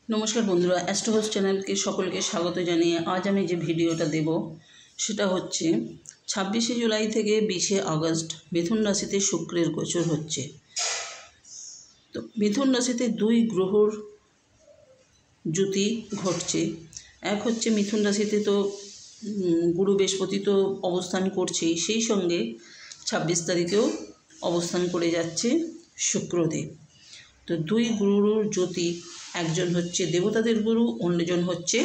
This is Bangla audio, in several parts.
নমস্কার বন্ধুরা, অ্যাস্ট্রোহোস্ট চ্যানেলকে সকলকে স্বাগত জানিয়ে আজ আমি যে ভিডিওটা দেব সেটা হচ্ছে 26শে জুলাই থেকে 20শে আগস্ট মিথুন রাশিতে শুক্রের গোচর হচ্ছে। তো মিথুন রাশিতে দুই গ্রহর জ্যোতি ঘটছে। এক হচ্ছে মিথুন রাশিতে তো গুরু বৃহস্পতি তো অবস্থান করছেই, সেই সঙ্গে 26 তারিখেও অবস্থান করে যাচ্ছে শুক্রদেব। তো দুই গুরুর জ্যোতি, একজন হচ্ছে দেবতাদের গুরু, অন্যজন হচ্ছে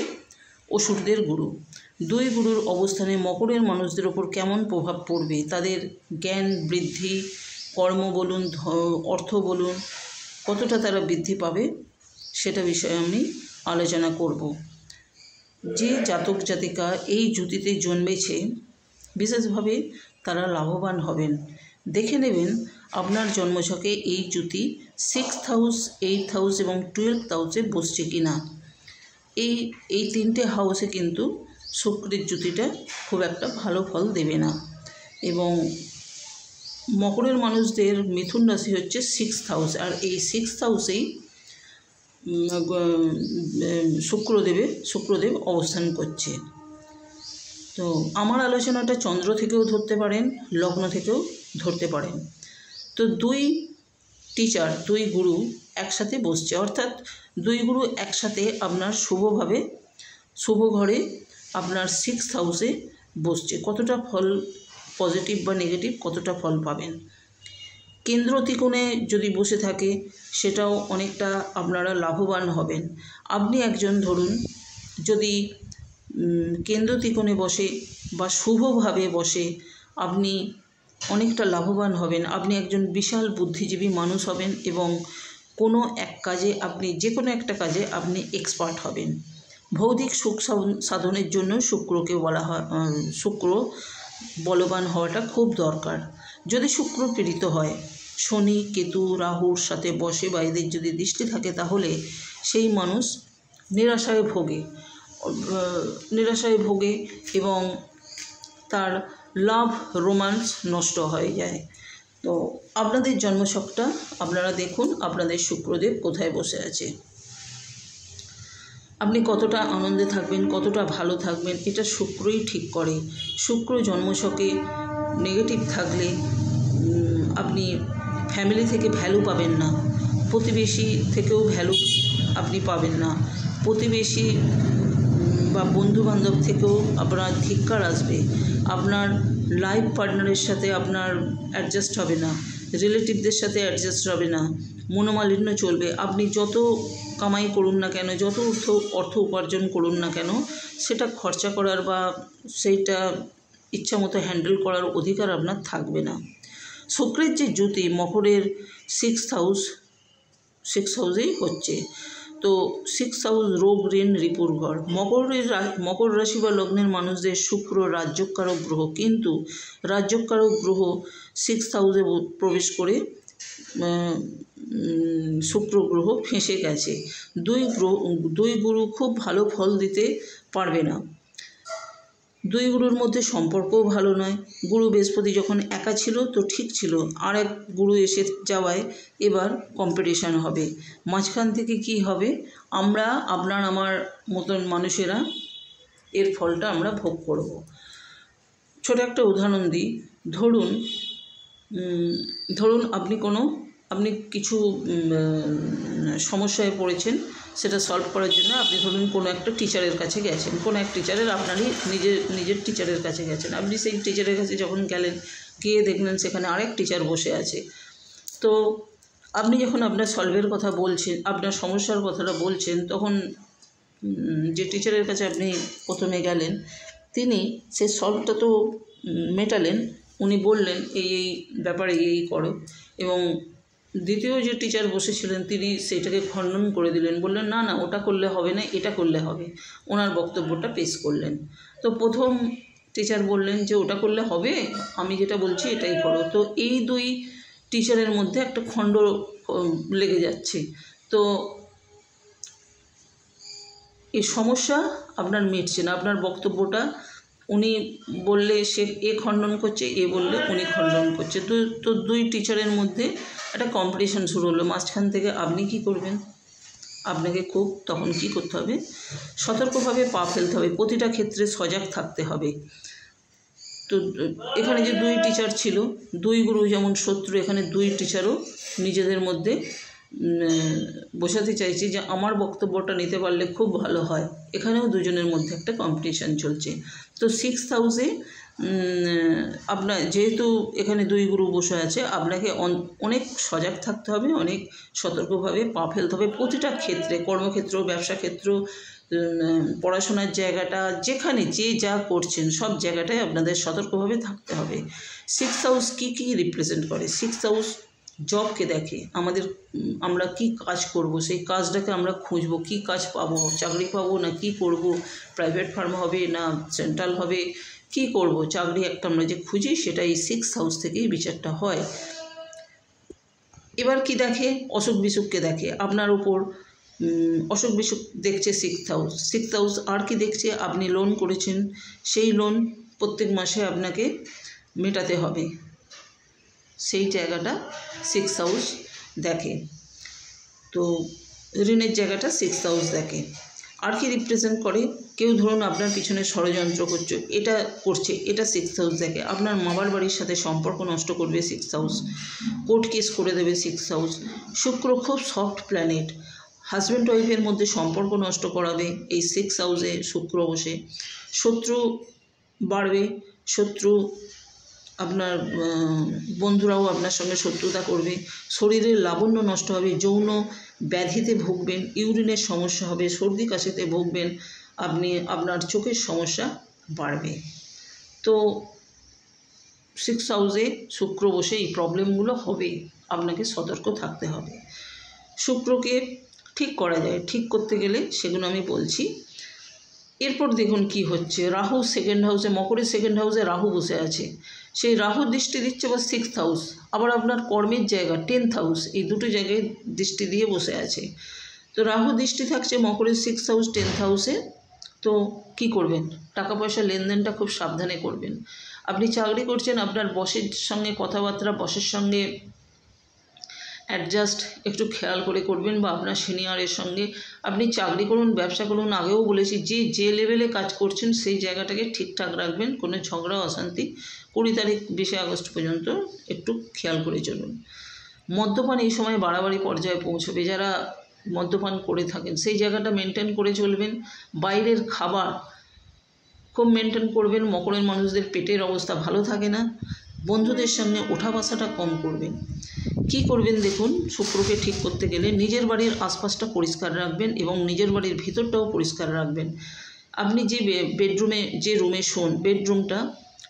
অসুরদের গুরু। দুই গুরুর অবস্থানে মকরের মানুষদের ওপর কেমন প্রভাব পড়বে, তাদের জ্ঞান বৃদ্ধি, কর্ম বলুন, অর্থ বলুন, কতটা তারা বৃদ্ধি পাবে সেটা বিষয়ে আমি আলোচনা করব। যে জাতক জাতিকা এই জ্যোতিতে জন্মেছে বিশেষভাবে তারা লাভবান হবেন। দেখে নেবেন আপনার জন্মছকে এই জ্যোতি 6th হাউস, 8th হাউস এবং 12th হাউসে বসছে কিনা। এই তিনটে হাউসে কিন্তু শুক্রের জ্যোতিটা খুব একটা ভালো ফল দেবে না। এবং মকরের মানুষদের মিথুন রাশি হচ্ছে 6th হাউস, আর এই 6th হাউসেই শুক্রদেব অবস্থান করছে। তো আমার আলোচনাটা চন্দ্র থেকেও ধরতে পারেন, লগ্ন থেকেও ধরতে পারেন। তো দুই গুরু একসাথে বসছে, অর্থাৎ দুই গুরু একসাথে আপনার শুভ ঘরে আপনার 6th হাউসে বসছে। কতটা ফল পজিটিভ বা নেগেটিভ, কতটা ফল পাবেন। কেন্দ্র ত্রিকোণে যদি বসে থাকে সেটাও অনেকটা আপনারা লাভবান হবেন। আপনি একজন ধরুন যদি কেন্দ্র ত্রিকোণে বসে বা শুভভাবে বসে, আপনি অনেকটা লাভবান হবেন। আপনি একজন বিশাল বুদ্ধিজীবী মানুষ হবেন এবং কোনো এক কাজে যে কোনো একটা কাজে আপনি এক্সপার্ট হবেন। ভৌতিক সুখ সাধনের জন্য শুক্রকে বলা হয়, শুক্র বলবান হওয়াটা খুব দরকার। যদি শুক্র পীড়িত হয়, শনি কেতু রাহুর সাথে বসে বা এদের যদি দৃষ্টি থাকে, তাহলে সেই মানুষ নিরাশায় ভোগে এবং তার লাভ রোম্যান্স নষ্ট হয়ে যায়। তো আপনাদের জন্মছকটা আপনারা দেখুন, আপনাদের শুক্রদেব কোথায় বসে আছে। আপনি কতটা আনন্দে থাকবেন, কতটা ভালো থাকবেন, এটা শুক্রই ঠিক করে। শুক্র জন্মছকে নেগেটিভ থাকলে আপনি ফ্যামিলি থেকে ভ্যালু পাবেন না, প্রতিবেশী থেকেও ভ্যালু আপনি পাবেন না, প্রতিবেশী বা বন্ধুবান্ধব থেকেও আপনার ধিক্কার আসবে, আপনার লাইফ পার্টনারের সাথে আপনার অ্যাডজাস্ট হবে না, রিলেটিভদের সাথে অ্যাডজাস্ট হবে না, মনোমালিন্য চলবে। আপনি যত কামাই করুন না কেন, যত অর্থ উপার্জন করুন না কেন, সেটা খরচা করার বা সেইটা ইচ্ছামতো হ্যান্ডেল করার অধিকার আপনার থাকবে না। শুক্রের যে জ্যোতি মকরের 6th হাউসেই হচ্ছে। তো 6th হাউস রোগ ঋণ রিপুর ঘর। মকর রাশি বা লগ্নের মানুষদের শুক্র রাজ্যকারক গ্রহ, কিন্তু রাজ্যকারক গ্রহ 6th হাউসে প্রবেশ করে শুক্র গ্রহ ফেঁসে গেছে। দুই গুরু খুব ভালো ফল দিতে পারবে না। দুই গুরুর মধ্যে সম্পর্কও ভালো নয়। গুরু বৃহস্পতি যখন একা ছিল তো ঠিক ছিল, আর এক গুরু এসে যাওয়ায় এবার কম্পিটিশান হবে। মাঝখান থেকে কি হবে, আপনার আমার মতন মানুষেরা এর ফলটা আমরা ভোগ করব। ছোট একটা উদাহরণ দিই। ধরুন আপনি কিছু সমস্যায় পড়েছেন, সেটা সলভ করার জন্য আপনি ধরুন কোনো একটা টিচারের কাছে গেছেন, কোনো এক টিচারের আপনারই নিজের টিচারের কাছে গেছেন। আপনি সেই টিচারের কাছে যখন গেলেন, গিয়ে দেখলেন সেখানে আরেক টিচার বসে আছে। তো আপনি যখন আপনার সলভের কথা বলছেন, আপনার সমস্যার কথাটা বলছেন, তখন যে টিচারের কাছে আপনি প্রথমে গেলেন, তিনি সেই সলভটা তো মেটালেন, উনি বললেন এই ব্যাপারে এই করো, এবং দ্বিতীয় যে টিচার বসেছিলেন তিনি সেইটাকে খণ্ডন করে দিলেন, বললেন না ওটা করলে হবে না, এটা করলে হবে। ওনার বক্তব্যটা পেশ করলেন। তো প্রথম টিচার বললেন যে ওটা করলে হবে, আমি যেটা বলছি এটাই করো। তো এই দুই টিচারের মধ্যে একটা খণ্ড লেগে যাচ্ছে। তো এই সমস্যা আপনার মিটছে না। আপনার বক্তব্যটা উনি বললে সে খণ্ডন করছে, বললে উনি খণ্ডন করছে। তো দুই টিচারের মধ্যে একটা কম্পিটিশন শুরু হলো। মাঝখান থেকে আপনি কি করবেন? আপনাকে খুব তখন কি করতে হবে, সতর্কভাবে পা ফেলতে হবে, প্রতিটা ক্ষেত্রে সজাগ থাকতে হবে। তো এখানে যে 2 টিচার ছিল, 2 গুরু যেমন শত্রু, এখানে 2 টিচারও নিজেদের মধ্যে বোঝাতে চাইছে যে আমার বক্তব্যটা নিতে পারলে খুব ভালো হয়। এখানেও দুজনের মধ্যে একটা কম্পিটিশান চলছে। তো 6th হাউসে আপনার যেহেতু এখানে 2 গুরু বসে আছে, আপনাকে অনেক সজাগ থাকতে হবে, অনেক সতর্কভাবে পা ফেলতে হবে প্রতিটা ক্ষেত্রে, কর্মক্ষেত্র, ব্যবসা ক্ষেত্র, পড়াশোনার জায়গাটা, যেখানে যে যা করছেন সব জায়গাটায় আপনাদের সতর্কভাবে থাকতে হবে। 6th হাউস কী কী রিপ্রেজেন্ট করে? 6th হাউস জবকে দেখে, আমরা কি কাজ করব, সেই কাজটাকে আমরা খুঁজবো, কি কাজ পাবো, চাকরি পাবো না কি করব, প্রাইভেট ফার্ম হবে না সেন্ট্রাল হবে, কি করব, চাকরি একটা আমরা যে খুঁজি সেটা এই 6th হাউস থেকেই বিচারটা হয়। এবার কি দেখে? অসুখ বিসুখকে দেখে, আপনার উপর অসুখ বিসুখ দেখছে 6th হাউস। 6th হাউস আর কি দেখছে? আপনি লোন করেছেন, সেই লোন প্রত্যেক মাসে আপনাকে মেটাতে হবে, সেই জায়গাটা 6th হাউস দেখে। তো ঋণের জায়গাটা 6th হাউস দেখে। আর কি রিপ্রেজেন্ট করে? কেউ ধরুন আপনার পিছনে ষড়যন্ত্র করছে, এটা 6th হাউস দেখে। আপনার মামার বাড়ির সাথে সম্পর্ক নষ্ট করবে 6th হাউস, কোর্ট কেস করে দেবে 6th হাউস। শুক্র খুব সফট প্ল্যানেট, হাজব্যান্ড ওয়াইফের মধ্যে সম্পর্ক নষ্ট করাবে এই 6th হাউসে শুক্র বসে। শত্রু বাড়বে, শত্রু আপনার বন্ধুরাও আপনার সঙ্গে শত্রুতা করবে, শরীরের লাবণ্য নষ্ট হবে, যৌন ব্যাধিতে ভুগবেন, ইউরিনের সমস্যা হবে, সর্দি কাশিতে ভুগবেন, আপনার চোখের সমস্যা বাড়বে। তো 6th হাউসে শুক্র বসে এই প্রবলেমগুলো হবে, আপনাকে সতর্ক থাকতে হবে। শুক্রকে ঠিক করা যায়, ঠিক করতে গেলে সেগুলো আমি বলছি। এরপর দেখুন কি হচ্ছে, রাহু 2nd হাউসে, মকরের 2nd হাউসে রাহু বসে আছে। সেই রাহু দৃষ্টি দিচ্ছে বা 6th হাউস, আবার আপনার কর্মের জায়গা 10th হাউস, এই দুটো জায়গায় দৃষ্টি দিয়ে বসে আছে। তো রাহু দৃষ্টি থাকছে মকরের 6th হাউস 10th হাউসে। তো কি করবেন? টাকা পয়সা লেনদেনটা খুব সাবধানে করবেন। আপনি চাকরি করছেন, আপনার বসের সঙ্গে কথাবার্তা, বসের সঙ্গে অ্যাডজাস্ট একটু খেয়াল করে করবেন, বা আপনার সিনিয়রের সঙ্গে। আপনি চাকরি করুন, ব্যবসা করুন, আগেও বলেছি যে লেভেলে কাজ করছেন সেই জায়গাটাকে ঠিকঠাক রাখবেন, কোনো ঝগড়া অশান্তি 20 তারিখ 20 আগস্ট পর্যন্ত একটু খেয়াল করে চলুন। মদ্যপান এই সময় বাড়াবাড়ি পর্যায়ে পৌঁছবে, যারা মদ্যপান করে থাকেন সেই জায়গাটা মেনটেন করে চলবেন। বাইরের খাবার খুব মেনটেন করবেন, মকরের মানুষদের পেটের অবস্থা ভালো থাকে না। বন্ধুদের সঙ্গে ওঠা বসাটা কম করবেন। কি করবেন দেখুন, শুক্রকে ঠিক করতে গেলে নিজের বাড়ির আশপাশটা পরিষ্কার রাখবেন এবং নিজের বাড়ির ভিতরটাও পরিষ্কার রাখবেন। আপনি যে রুমে শোন, বেডরুমটা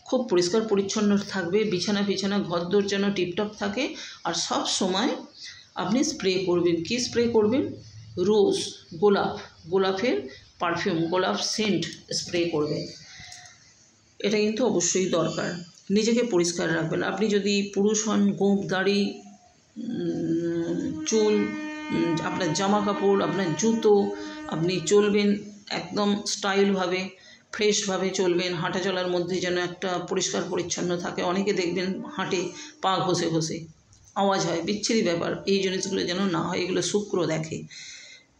খুব পরিষ্কার পরিচ্ছন্ন থাকবে, বিছানা ঘরদোর যেন টিপটপ থাকে। আর সব সময় আপনি স্প্রে করবেন। কি স্প্রে করবেন? রোজ, গোলাপের পারফিউম, গোলাপ সেন্ট স্প্রে করবেন। এটা কিন্তু অবশ্যই দরকার। নিজেকে পরিষ্কার রাখবেন। আপনি যদি পুরুষ হন, গোঁফ, দাড়ি, চুল, আপনার জামা কাপড়, আপনার জুতো, আপনি চলবেন একদম স্টাইলভাবে, ফ্রেশভাবে চলবেন। হাঁটা চলার মধ্যে যেন একটা পরিষ্কার পরিচ্ছন্ন থাকে। অনেকে দেখবেন হাঁটে পা ঘষে ঘষে, আওয়াজ হয়, বিচ্ছিরি ব্যাপার। এই জিনিসগুলো যেন না হয়, এগুলো শুক্র দেখে।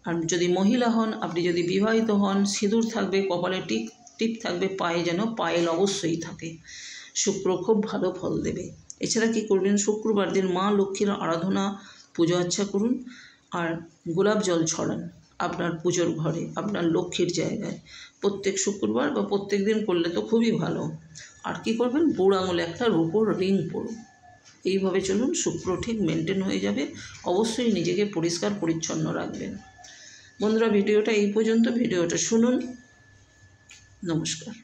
আর যদি মহিলা হন, আপনি যদি বিবাহিত হন, সিঁদুর থাকবে, কপালে টিপ থাকবে, পায়ে যেন পায়েল অবশ্যই থাকে। শুক্র খুব ভালো ফল দেবে। এছাড়া কি করবেন? শুক্রবার দিন মা লক্ষ্মীর আরাধনা, পুজো আচ্ছা করুন, আর গোলাপ জল ছড়ান আপনার পুজোর ঘরে, আপনার লক্ষ্মীর জায়গায়। প্রত্যেক শুক্রবার বা প্রত্যেক দিন করলে তো খুবই ভালো। আর কি করবেন? বুড়ো আঙুলে একটা রূপোর রিং পরুন। এইভাবে চলুন, শুক্র ঠিক মেনটেন হয়ে যাবে। অবশ্যই নিজেকে পরিষ্কার পরিচ্ছন্ন রাখবেন। বন্ধুরা, ভিডিওটা এই পর্যন্ত। ভিডিওটা শুনুন। নমস্কার।